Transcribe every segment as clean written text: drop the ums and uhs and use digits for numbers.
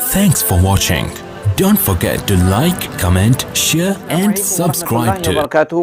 Thanks for watching. Don't forget to like, comment, share and subscribe to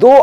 2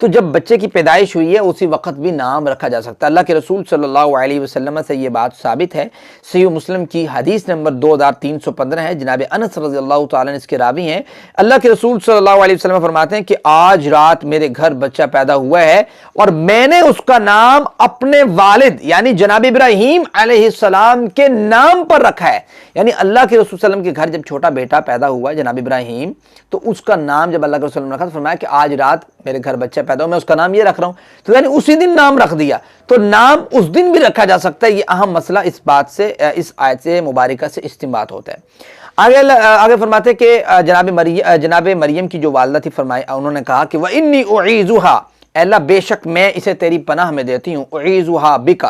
تو جب بچے کی پیدائش ہوئی ہے اسی وقت بھی نام رکھا جا سکتا ہے۔ اللہ کے رسول صلی اللہ علیہ وسلم سے یہ بات ثابت ہے، صحیح مسلم کی حدیث نمبر 2315 ہے، جناب انس رضی اللہ تعالیٰ اس کے راوی ہیں۔ اللہ کے رسول صلی اللہ علیہ وسلم فرماتے ہیں کہ آج رات میرے گھر بچہ پیدا ہوا ہے اور میں نے اس کا نام اپنے والد یعنی جناب ابراہیم علیہ السلام کے نام پر رکھا ہے۔ یعنی اللہ کے رسول صلی اللہ علیہ وسلم کے گھر جب چھوٹا بیٹا پیدا ہوا جناب ابراہیم، تو اس کا نام جب اللہ کے رسول نے رکھا تو فرمایا کہ آج رات میرے گھر بچہ پیدا ہوا، میں اس کا نام یہ رکھ رہا ہوں، تو یعنی اسی دن نام رکھ دیا۔ تو نام اس دن بھی رکھا جا سکتا ہے، یہ اہم مسئلہ اس بات سے، اس آیت سے مبارکہ سے استنباط ہوتا ہے۔ آگے فرماتے کہ جناب مریم کی جو والدہ تھی، فرمایا انہوں نے کہا کہ وَإِنِّي أُعِيذُهَا، اے اللہ بے شک میں اسے تیری پناہ میں دیتی ہوں، أُعِيذُهَا بِكَ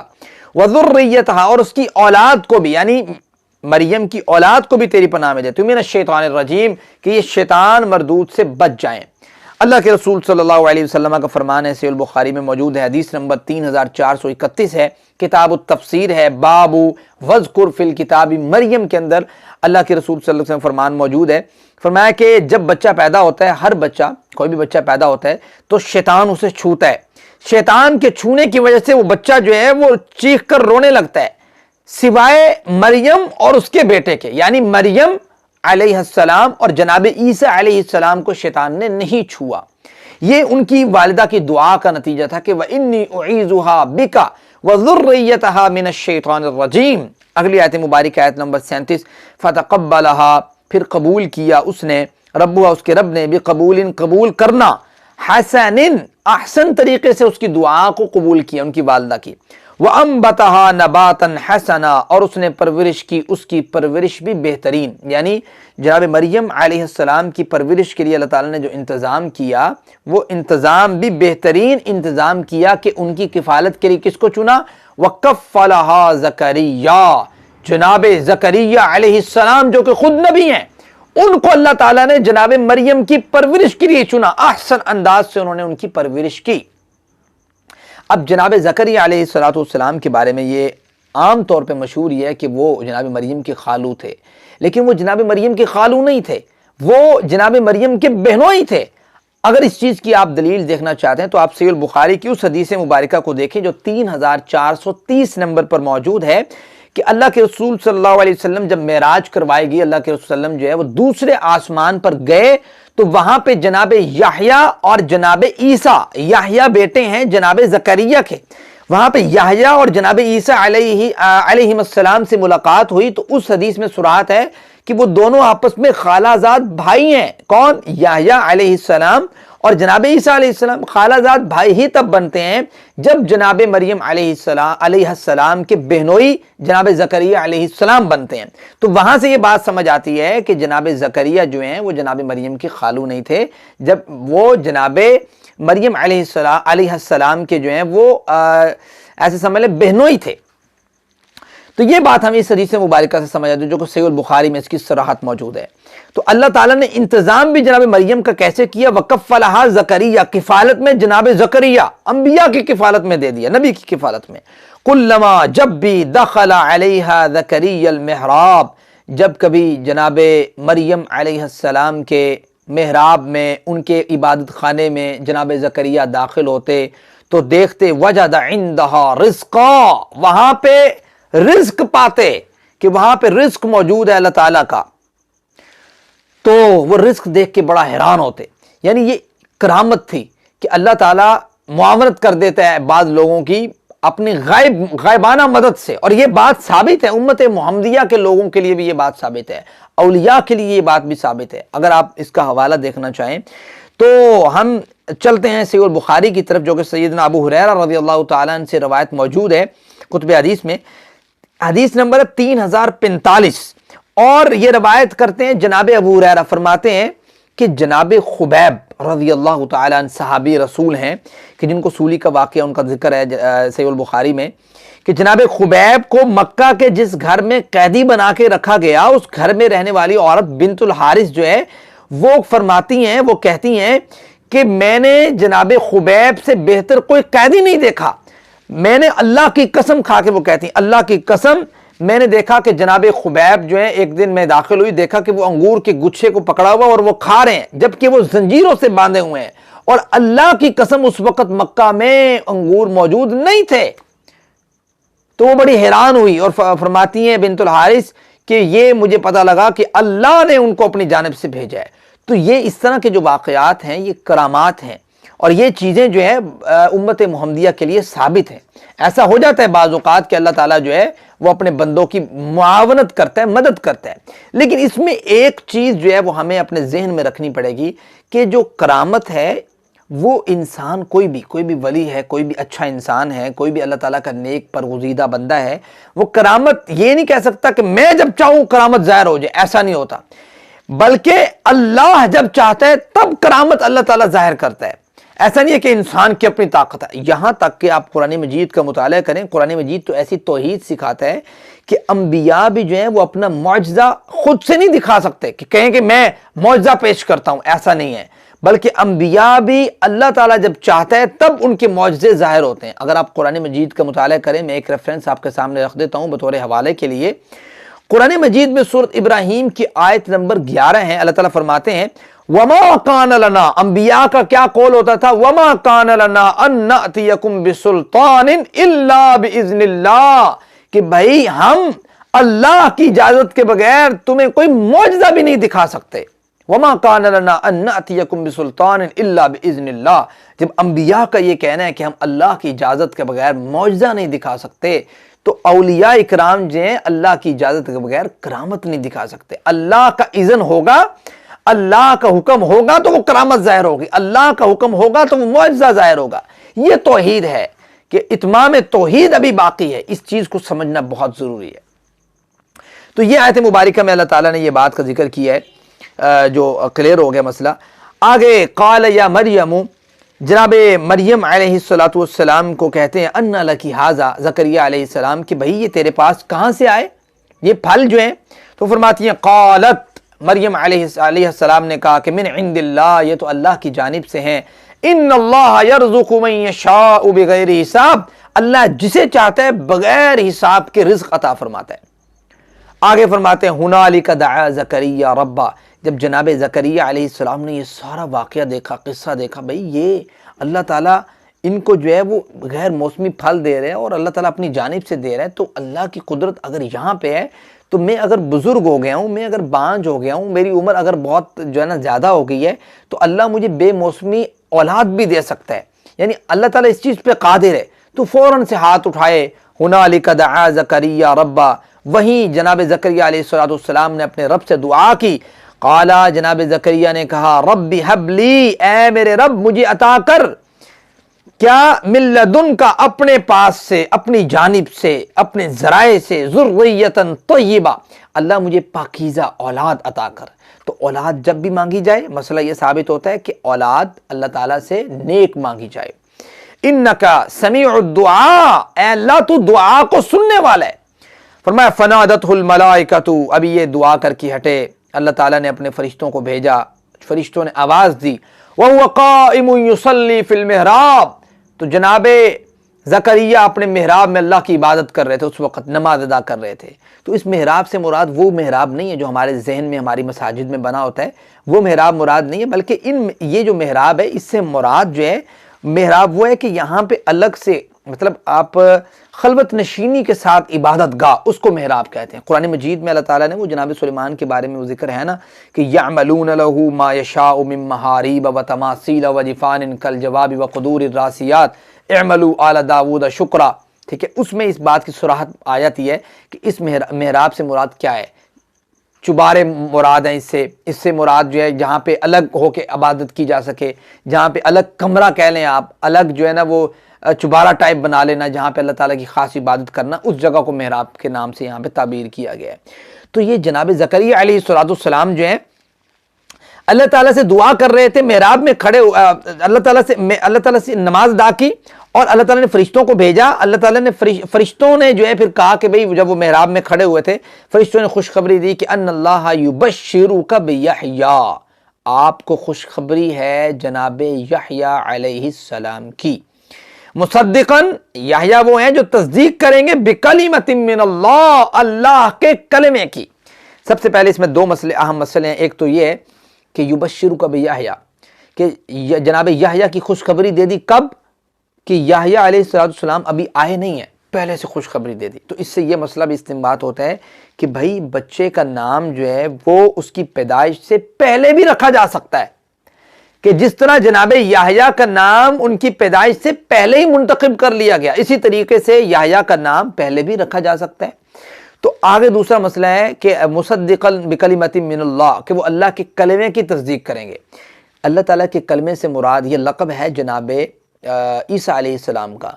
وَذُرِّيَّتَهَا، اور اس کی اولاد کو بھی یعنی مریم کی اولاد کو بھی تیری پناہ میں دیتی ہوں، من الشیطان الرجیم، کہ یہ شیطان مردود سے بچ جائیں۔ اللہ کے رسول صلی اللہ علیہ وسلم کا فرمان ہے، صحیح البخاری میں موجود ہے، حدیث نمبر 3431 ہے، کتاب التفسیر ہے، باب وذکر فی الکتاب مریم کے اندر اللہ کے رسول صلی اللہ علیہ وسلم فرمان موجود ہے۔ فرمایا کہ جب بچہ پیدا ہوتا ہے، ہر بچہ، کوئی بھی بچہ پیدا ہوتا ہے تو شیطان اسے چھوتا ہے، شیطان کے چھونے کی وجہ سے وہ بچہ جو ہے وہ چیخ کر رونے لگتا ہے، سوائے مریم اور اس کے بیٹے کے، یعنی مریم علیہ السلام اور جناب عیسیٰ علیہ السلام کو شیطان نے نہیں چھوا۔ یہ ان کی والدہ کی دعا کا نتیجہ تھا کہ وَإِنِّي أُعِيذُهَا بِكَ وَذُرِّيَّتَهَا مِنَ الشَّيْطَانِ الرَّجِيمِ۔ اگلی آیت مبارک آیت نمبر 37، فَتَقَبَّلَهَا، پھر قبول کیا اس نے، ربها، اس کے رب نے، بِقَبُولٍ، قبول کرنا، حَسَنٍ، احسن طریقے سے اس کی دعا کو قبول کیا ان کی والدہ کی، وَأَنبَتَهَا نَبَاتًا حَسَنًا، اور اس نے پرورش کی، اس کی پرورش بھی بہترین، یعنی جناب مریم علیہ السلام کی پرورش کے لیے اللہ تعالیٰ نے جو انتظام کیا وہ انتظام بھی بہترین انتظام کیا کہ ان کی کفالت کے لیے کس کو چنا؟ وَكَفَّلَهَا زَكَرِيَّا، جناب زکریا علیہ السلام جو کہ خود نبی ہیں، ان کو اللہ تعالیٰ نے جناب مریم کی پرورش کے لیے چنا، احسن انداز سے انہوں نے ان کی پرورش کی۔ اب جناب زکریا علیہ السلام کے بارے میں یہ عام طور پہ مشہور یہ ہے کہ وہ جناب مریم کے خالو تھے، لیکن وہ جناب مریم کے خالو نہیں تھے، وہ جناب مریم کے بہنوئی تھے۔ اگر اس چیز کی آپ دلیل دیکھنا چاہتے ہیں تو آپ صحیح البخاری کی اس حدیث مبارکہ کو دیکھیں جو 3430 نمبر پر موجود ہے کہ اللہ کے رسول صلی اللہ علیہ وسلم جب معراج کروائی گئی، اللہ کے رسول صلی اللہ علیہ وسلم جو ہے وہ دوسرے آسمان پر گئے تو وہاں پہ جناب یحییٰ اور جناب عیسیٰ، یحییٰ بیٹے ہیں جناب زکریا کے، وہاں پہ یحییٰ اور جناب عیسیٰ علیہ السلام سے ملاقات ہوئی، تو اس حدیث میں صراحت ہے کہ وہ دونوں آپس میں خالہ زاد بھائی ہیں۔ کون؟ یحییٰ علیہ السلام اور جناب عیسیٰ علیہ السلام۔ خالہ زاد بھائی ہی تب بنتے ہیں جب جناب مریم علیہ السلام کے بہنوئی جناب زکریا علیہ السلام بنتے ہیں۔ تو وہاں سے یہ بات سمجھ آتی ہے کہ جناب زکریا جو ہیں وہ جناب مریم کے خالو نہیں تھے، جب وہ جناب مریم علیہ السلام کے جو ہیں وہ ایسے سمجھ لیں بہنوئی تھے۔ تو یہ بات ہمیں اس حدیث مبارکہ سے سمجھ آتی ہے جو کہ صحیح البخاری میں اس کی صراحت موجود ہے۔ تو اللہ تعالیٰ نے انتظام بھی جناب مریم کا کیسے کیا؟ وَكَفَّلَهَا زَكَرِيَّا، کفالت میں جناب زکریا، انبیاء کی کفالت میں دے دیا، نبی کی کفالت میں۔ كُلَّمَا، جب بھی دخل علیہا زکریا المحراب، جب کبھی جناب مریم علیہ السلام کے محراب میں، ان کے عبادت خانے میں جناب زکریا داخل ہوتے تو دیکھتے وجد عندها رزقا، وہاں پہ رزق پاتے کہ وہاں پہ رزق موجود ہے اللہ تعالیٰ کا، تو وہ رزق دیکھ کے بڑا حیران ہوتے۔ یعنی یہ کرامت تھی کہ اللہ تعالیٰ معاونت کر دیتا ہے بعض لوگوں کی اپنی غائبانہ مدد سے، اور یہ بات ثابت ہے امت محمدیہ کے لوگوں کے لیے بھی یہ بات ثابت ہے، اولیاء کے لیے یہ بات بھی ثابت ہے۔ اگر آپ اس کا حوالہ دیکھنا چاہیں تو ہم چلتے ہیں صحیح البخاری کی طرف جو کہ سیدنا ابو ہریرہ رضی اللہ تعالیٰ عنہ سے روایت موجود ہے کتب حدیث میں، حدیث نمبر 3045، اور یہ روایت کرتے ہیں جناب ابو ہریرہ، فرماتے ہیں کہ جناب خبیب رضی اللہ تعالیٰ عنہ صحابی رسول ہیں کہ جن کو سولی کا واقعہ ان کا ذکر ہے صحیح البخاری میں، کہ جناب خبیب کو مکہ کے جس گھر میں قیدی بنا کے رکھا گیا، اس گھر میں رہنے والی عورت بنت الحارث جو ہے وہ فرماتی ہیں، وہ کہتی ہیں کہ میں نے جناب خبیب سے بہتر کوئی قیدی نہیں دیکھا، میں نے اللہ کی قسم کھا کے، وہ کہتی ہیں اللہ کی قسم میں نے دیکھا کہ جناب خبیب جو ہے، ایک دن میں داخل ہوئی، دیکھا کہ وہ انگور کے گچھے کو پکڑا ہوا اور وہ کھا رہے ہیں جبکہ وہ زنجیروں سے باندھے ہوئے ہیں، اور اللہ کی قسم اس وقت مکہ میں انگور موجود نہیں تھے۔ تو وہ بڑی حیران ہوئی اور فرماتی ہیں بنت الحارث کہ یہ مجھے پتہ لگا کہ اللہ نے ان کو اپنی جانب سے بھیجا ہے۔ تو یہ اس طرح کے جو واقعات ہیں یہ کرامات ہیں، اور یہ چیزیں جو ہے امت محمدیہ کے لیے ثابت ہیں۔ ایسا ہو جاتا ہے بعض اوقات کہ اللہ تعالیٰ جو ہے وہ اپنے بندوں کی معاونت کرتا ہے، مدد کرتا ہے، لیکن اس میں ایک چیز جو ہے وہ ہمیں اپنے ذہن میں رکھنی پڑے گی کہ جو کرامت ہے وہ انسان کوئی بھی ولی ہے، کوئی بھی اچھا انسان ہے، کوئی بھی اللہ تعالیٰ کا نیک پرگزیدہ بندہ ہے، وہ کرامت یہ نہیں کہہ سکتا کہ میں جب چاہوں کرامت ظاہر ہو جائے، ایسا نہیں ہوتا، بلکہ اللہ جب چاہتا ہے تب کرامت اللہ تعالیٰ ظاہر کرتا ہے۔ ایسا نہیں ہے کہ انسان کی اپنی طاقت ہے۔ یہاں تک کہ آپ قرآن مجید کا مطالعہ کریں، قرآن مجید تو ایسی توحید سکھاتا ہے کہ انبیاء بھی جو ہیں وہ اپنا معجزہ خود سے نہیں دکھا سکتے کہ کہیں کہ میں معجزہ پیش کرتا ہوں، ایسا نہیں ہے، بلکہ انبیاء بھی اللہ تعالیٰ جب چاہتا ہے تب ان کے معجزے ظاہر ہوتے ہیں۔ اگر آپ قرآن مجید کا مطالعہ کریں، میں ایک ریفرنس آپ کے سامنے رکھ دیتا ہوں بطور حوالے کے لیے۔ قرآن مجید میں سورۃ ابراہیم کی آیت نمبر 11 ہے، اللہ تعالیٰ فرماتے ہیں وَمَا كَانَ لَنَا، انبیاء کا کیا قول ہوتا تھا، وَمَا كَانَ لَنَا أَن نَأْتِيَكُمْ بِسُلْطَانٍ إِلَّا بِإِذْنِ اللَّهِ، کہ بھائی ہم اللہ کی اجازت کے بغیر تمہیں کوئی معجزہ بھی نہیں دکھا سکتے۔ وَمَا كَانَ لَنَا أَن نَأْتِيَكُمْ بِسُلْطَانٍ إِلَّا بِإِذْنِ اللَّهِ، جب انبیاء کا یہ کہنا ہے کہ ہم اللہ کی اجازت کے بغیر معجزہ نہیں دکھا سکتے، تو اولیاء اکرام جو ہیں اللہ کی اجازت کے بغیر کرامت نہیں دکھا سکتے۔ اللہ کا اذن ہوگا، اللہ کا حکم ہوگا تو وہ کرامت ظاہر ہوگی، اللہ کا حکم ہوگا تو وہ معجزہ ظاہر ہوگا۔ یہ توحید ہے کہ اتمام توحید ابھی باقی ہے، اس چیز کو سمجھنا بہت ضروری ہے۔ تو یہ آیت مبارکہ میں اللہ تعالیٰ نے یہ بات کا ذکر کیا ہے جو کلیئر ہو گیا مسئلہ۔ آگے قال یا مریم، جناب مریم علیہ السلام کو کہتے ہیں انا لکی ھذا، زکریا علیہ السلام کہ بھئی یہ تیرے پاس کہاں سے آئے یہ پھل جو ہیں؟ تو فرماتی ہیں قالت، مریم علیہ السلام نے کہا کہ من عند اللہ، یہ تو اللہ کی جانب سے ہیں، ان اللہ یرزق من یشاء بغیر حساب، اللہ جسے چاہتا ہے بغیر حساب کے رزق عطا فرماتا ہے۔ آگے فرماتے ہیں ہنالک دعا زکریا ربا، جب جناب زکریا علیہ السلام نے یہ سارا واقعہ دیکھا، قصہ دیکھا، بھئی یہ اللہ تعالیٰ ان کو جو ہے وہ غیر موسمی پھل دے رہے ہیں اور اللہ تعالیٰ اپنی جانب سے دے رہا ہے، تو اللہ کی قدرت اگر یہاں پہ ہے تو میں اگر بزرگ ہو گیا ہوں، میں اگر بانجھ ہو گیا ہوں، میری عمر اگر بہت جو ہے نا زیادہ ہو گئی ہے، تو اللہ مجھے بے موسمی اولاد بھی دے سکتا ہے، یعنی اللہ تعالیٰ اس چیز پہ قادر ہے۔ تو فوراً سے ہاتھ اٹھائے، ہنالک دعا زکریا ربا، وہیں جناب زکریا علیہ السلام نے اپنے رب سے دعا کی۔ قالا، جناب زکریا نے کہا رب حب لی، اے میرے رب مجھے عطا کر، کیا من لدن کا اپنے پاس سے، اپنی جانب سے، اپنے ذرائع سے، ذریتاً طیبہ، اللہ مجھے پاکیزہ اولاد عطا کر۔ تو اولاد جب بھی مانگی جائے، مسئلہ یہ ثابت ہوتا ہے کہ اولاد اللہ تعالیٰ سے نیک مانگی جائے۔ انکا سمیع الدعاء، اے اللہ تو دعا کو سننے والا ہے۔ فرمایا فنادتہ الملائکۃ، ابھی یہ دعا کر کے ہٹے، اللہ تعالیٰ نے اپنے فرشتوں کو بھیجا، فرشتوں نے آواز دی، وَهُوَ قَائِمٌ يُصَلِّي فِي الْمِحْرَابِ، تو جناب زکریا اپنے محراب میں اللہ کی عبادت کر رہے تھے، اس وقت نماز ادا کر رہے تھے۔ تو اس محراب سے مراد وہ محراب نہیں ہے جو ہمارے ذہن میں ہماری مساجد میں بنا ہوتا ہے، وہ محراب مراد نہیں ہے، بلکہ یہ جو محراب ہے اس سے مراد جو ہے محراب وہ ہے کہ یہاں پہ الگ سے، مطلب آپ خلوت نشینی کے ساتھ عبادت گاہ، اس کو محراب کہتے ہیں۔ قرآن مجید میں اللہ تعالیٰ نے وہ جناب سلیمان کے بارے میں وہ ذکر ہے نا کہ یعملون لہ ما یشاء من محاریب و تماثیل و جفان کالجواب و قدور الراسیات اعملوا آل داود شکرا، ٹھیک ہے، اس میں اس بات کی صراحت آ جاتی ہے کہ اس محراب سے مراد کیا ہے، چبارے مراد ہیں اس سے مراد جو ہے جہاں پہ الگ ہو کے عبادت کی جا سکے، جہاں پہ الگ کمرہ کہہ لیں آپ، الگ جو ہے نا وہ چبارہ ٹائپ بنا لینا جہاں پہ اللہ تعالیٰ کی خاص عبادت کرنا، اس جگہ کو محراب کے نام سے یہاں پہ تعبیر کیا گیا ہے۔ تو یہ جناب زکریا علیہ السلام جو ہیں اللہ تعالیٰ سے دعا کر رہے تھے، محراب میں کھڑے، اللہ تعالیٰ سے نماز ادا کی، اور اللہ تعالیٰ نے فرشتوں کو بھیجا۔ اللہ تعالیٰ نے فرشتوں نے جو ہے پھر کہا کہ بھئی جب وہ محراب میں کھڑے ہوئے تھے، فرشتوں نے خوشخبری دی کہ ان اللہ یبشرک بیحییٰ، آپ کو خوشخبری ہے جناب یحییٰ علیہ السلام کی، مصدقاً، یحییٰ وہ ہیں جو تصدیق کریں گے، بکلمۃ من اللہ، اللہ کے کلمے کی۔ سب سے پہلے اس میں دو مسئلے، اہم مسئلے ہیں، ایک تو یہ ہے کہ یبشرک بیحییٰ، کہ جناب یحییٰ کی خوشخبری دے دی کب؟ کہ یحییٰ علیہ السلام ابھی آئے نہیں ہیں، پہلے سے خوشخبری دے دی۔ تو اس سے یہ مسئلہ بھی استنباط ہوتا ہے کہ بھائی بچے کا نام جو ہے وہ اس کی پیدائش سے پہلے بھی رکھا جا سکتا ہے، کہ جس طرح جناب یحییٰ کا نام ان کی پیدائش سے پہلے ہی منتخب کر لیا گیا، اسی طریقے سے یحییٰ کا نام پہلے بھی رکھا جا سکتا ہے۔ تو آگے دوسرا مسئلہ ہے کہ مصدقا بکلمۃ من اللہ، کہ وہ اللہ کے کلمے کی تصدیق کریں گے۔ اللہ تعالیٰ کے کلمے سے مراد یہ لقب ہے جناب عیسیٰ علیہ السلام کا،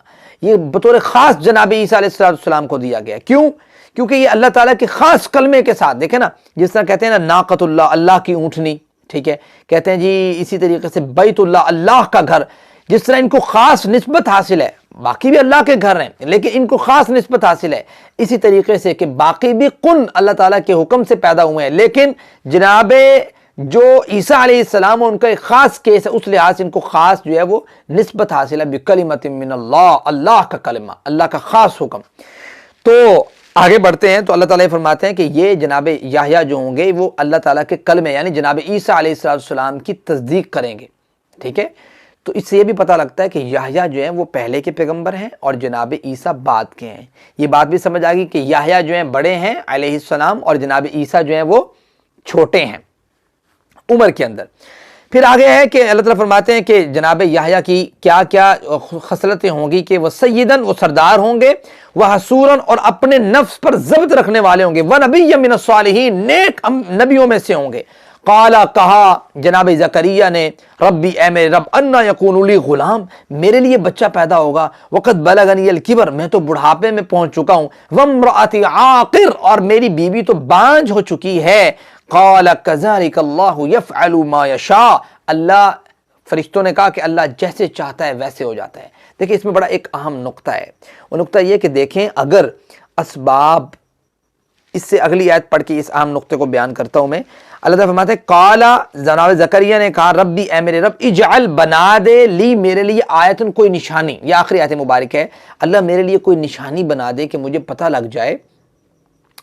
یہ بطور خاص جناب عیسیٰ علیہ السلام کو دیا گیا۔ کیوں؟ کیونکہ یہ اللہ تعالیٰ کے خاص کلمے کے ساتھ، دیکھیں نا، جس طرح کہتے ہیں نا ناقۃ اللہ، اللہ کی اونٹنی، ٹھیک ہے، کہتے ہیں جی اسی طریقے سے بیت اللہ، اللہ کا گھر، جس طرح ان کو خاص نسبت حاصل ہے، باقی بھی اللہ کے گھر ہیں لیکن ان کو خاص نسبت حاصل ہے، اسی طریقے سے کہ باقی بھی کن اللہ تعالیٰ کے حکم سے پیدا ہوئے ہیں، لیکن جناب جو عیسیٰ علیہ السلام ان کا ایک خاص کیس ہے، اس لحاظ سے ان کو خاص جو ہے وہ نسبت حاصل ہے بکلمۃ من اللہ، اللہ کا کلمہ، اللہ کا خاص حکم۔ تو آگے بڑھتے ہیں تو اللہ تعالیٰ فرماتے ہیں کہ یہ جناب یحییٰ جو ہوں گے وہ اللہ تعالیٰ کے کلمے یعنی جناب عیسیٰ علیہ السلام کی تصدیق کریں گے، ٹھیک ہے۔ تو اس سے یہ بھی پتہ لگتا ہے کہ یحییٰ جو ہیں وہ پہلے کے پیغمبر ہیں اور جناب عیسیٰ بعد کے ہیں۔ یہ بات بھی سمجھ آ گئی کہ یحییٰ جو ہیں بڑے ہیں علیہ السلام اور جناب عیسیٰ جو ہیں وہ چھوٹے ہیں عمر کے اندر۔ پھر آگے ہے کہ اللہ تعالیٰ فرماتے ہیں کہ جناب یحییٰ کی کیا کیا خصلتیں ہوں گی، کہ وہ سیدن، وہ سردار ہوں گے، وہ حسوراً، اور اپنے نفس پر ضبط رکھنے والے ہوں گے، وَنَبِيًّا مِنَ الصَّالِحِينَ، نیک نبیوں میں سے ہوں گے۔ قالا، کہا جناب زکریا نے، ربی، اے میرے رب، انا یکون لی غلام، میرے لیے بچہ پیدا ہوگا، وقد بلغنی الکبر، میں تو بڑھاپے میں پہنچ چکا ہوں، وامرأتی عاقر، اور میری بیوی تو بانجھ ہو چکی ہے۔ قال کذالک اللہ یفعل ما یشاء، اللہ، فرشتوں نے کہا کہ اللہ جیسے چاہتا ہے ویسے ہو جاتا ہے۔ دیکھیں اس میں بڑا ایک اہم نقطہ ہے، وہ نقطہ یہ کہ دیکھیں اگر اسباب، اس سے اگلی آیت پڑھ کے اس اہم نقطے کو بیان کرتا ہوں میں۔ اللہ تعالیٰ فرماتے ہیں قالا، جناب زکریا نے کہا، ربی، اے میرے رب، اجعل، بنا دے، لی، میرے لیے، آیتن، کوئی نشانی، یہ آخری آیت مبارک ہے، اللہ میرے لیے کوئی نشانی بنا دے کہ مجھے پتہ لگ جائے،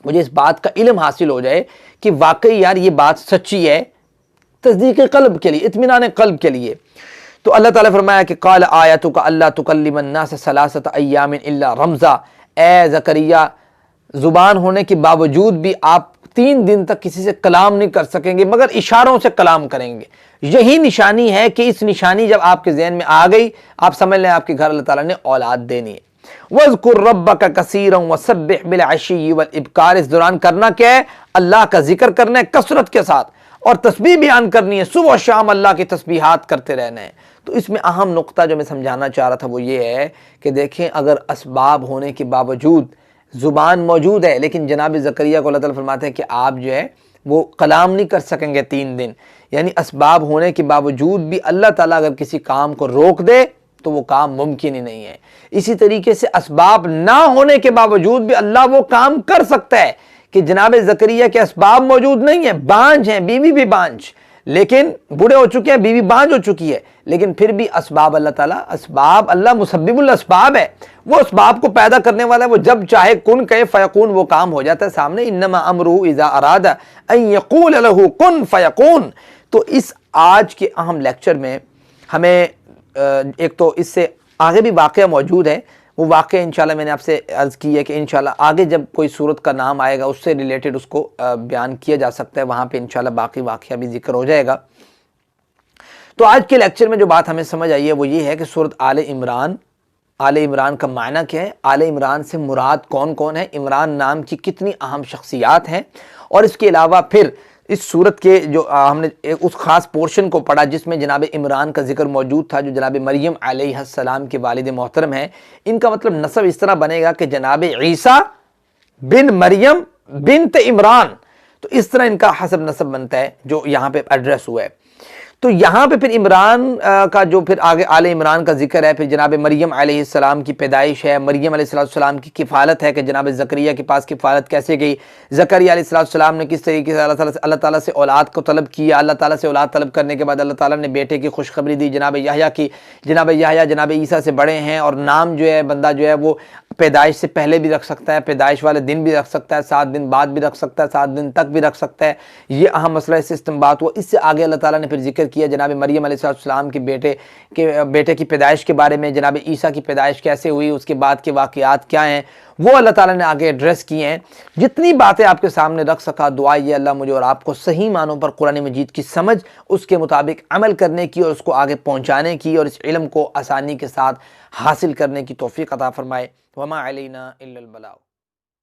مجھے اس بات کا علم حاصل ہو جائے کہ واقعی یار یہ بات سچی ہے، تصدیق قلب کے لیے، اطمینان قلب کے لیے۔ تو اللہ تعالیٰ فرمایا کہ قال آیتک الا تکلم الناس ثلاثۃ ایام الا رمزا، اے زکریا، زبان ہونے کے باوجود بھی آپ 3 دن تک کسی سے کلام نہیں کر سکیں گے مگر اشاروں سے کلام کریں گے۔ یہی نشانی ہے کہ اس نشانی جب آپ کے ذہن میں آ گئی، آپ سمجھ لیں آپ کے گھر اللہ تعالیٰ نے اولاد دینی ہے۔ وَاذْكُرْ رَبَّكَ كَثِيرًا وَسَبِّحْ بِالْعَشِيِّ وَالْإِبْكَارِ، اس دوران کرنا کیا ہے؟ اللہ کا ذکر کرنا ہے کثرت کے ساتھ، اور تسبیح بیان کرنی ہے، صبح و شام اللہ کی تسبیحات کرتے رہنا ہے۔ تو اس میں اہم نقطہ جو میں سمجھانا چاہ رہا تھا وہ یہ ہے کہ دیکھیں اگر اسباب ہونے کے باوجود زبان موجود ہے، لیکن جناب زکریا کو اللہ تعالیٰ فرماتے ہیں کہ آپ جو ہے وہ کلام نہیں کر سکیں گے 3 دن، یعنی اسباب ہونے کے باوجود بھی اللہ تعالیٰ اگر کسی کام کو روک دے تو وہ کام ممکن ہی نہیں ہے۔ اسی طریقے سے اسباب نہ ہونے کے باوجود بھی اللہ وہ کام کر سکتا ہے کہ جناب زکریا کے اسباب موجود نہیں ہیں، بانجھ ہیں، بیوی بھی بانجھ، لیکن بوڑھے ہو چکے ہیں، بیوی بانجھ ہو چکی ہے، لیکن پھر بھی اسباب اللہ تعالیٰ، اسباب اللہ مسبب الاسباب ہے، وہ اسباب کو پیدا کرنے والا ہے، وہ جب چاہے کن کہے فیکون وہ کام ہو جاتا ہے سامنے۔ انما امرہ اذا اراد ان یقول لہ کن فیکون۔ تو اس آج کے اہم لیکچر میں ہمیں ایک تو اس سے آگے بھی واقعہ موجود ہے، وہ واقعہ انشاءاللہ میں نے آپ سے عرض کی ہے کہ انشاءاللہ آگے جب کوئی صورت کا نام آئے گا اس سے ریلیٹڈ اس کو بیان کیا جا سکتا ہے، وہاں پہ انشاءاللہ باقی واقعہ بھی ذکر ہو جائے گا۔ تو آج کے لیکچر میں جو بات ہمیں سمجھ آئی ہے وہ یہ ہے کہ سورۃ آل عمران، آل عمران کا معنی کیا ہے، آل عمران سے مراد کون کون ہے، عمران نام کی کتنی اہم شخصیات ہیں، اور اس کے علاوہ پھر اس صورت کے جو ہم نے اس خاص پورشن کو پڑھا جس میں جناب عمران کا ذکر موجود تھا جو جناب مریم علیہ السلام کے والد محترم ہیں، ان کا مطلب نسب اس طرح بنے گا کہ جناب عیسیٰ بن مریم بنت عمران، تو اس طرح ان کا حسب نسب بنتا ہے جو یہاں پہ ایڈریس ہوا ہے۔ تو یہاں پہ پھر عمران کا جو پھر آگے آل عمران کا ذکر ہے، پھر جناب مریم علیہ السلام کی پیدائش ہے، مریم علیہ السلام کی کفالت ہے کہ جناب زکریا کے پاس کفالت کیسے گئی، زکریا علیہ السلام نے کس طریقے سے اللہ تعالیٰ سے اولاد کو طلب کیا، اللہ تعالیٰ سے اولاد طلب کرنے کے بعد اللہ تعالیٰ نے بیٹے کی خوشخبری دی جناب یحییٰ کی، جناب یحییٰ جناب عیسیٰ سے بڑے ہیں، اور نام جو ہے بندہ جو ہے وہ پیدائش سے پہلے بھی رکھ سکتا ہے، پیدائش والے دن بھی رکھ سکتا ہے، 7 دن بعد بھی رکھ سکتا ہے، 7 دن تک بھی رکھ سکتا ہے۔ یہ اہم مسئلہ اس سے استنباط ہوا۔ اس سے آگے اللہ تعالیٰ نے پھر ذکر کیا جناب مریم علیہ السلام کے بیٹے کی پیدائش کے بارے میں، جناب عیسیٰ کی پیدائش کیسے ہوئی، اس کے بعد کے واقعات کیا ہیں، وہ اللہ تعالیٰ نے آگے ایڈریس کیے ہیں۔ جتنی باتیں آپ کے سامنے رکھ سکا، دعا یہ اللہ مجھے اور آپ کو صحیح معنوں پر قرآن مجید کی سمجھ، اس کے مطابق عمل کرنے کی اور اس کو آگے پہنچانے کی اور اس علم کو آسانی کے ساتھ حاصل کرنے کی توفیق عطا فرمائے۔ وما علینا الا البلاغ۔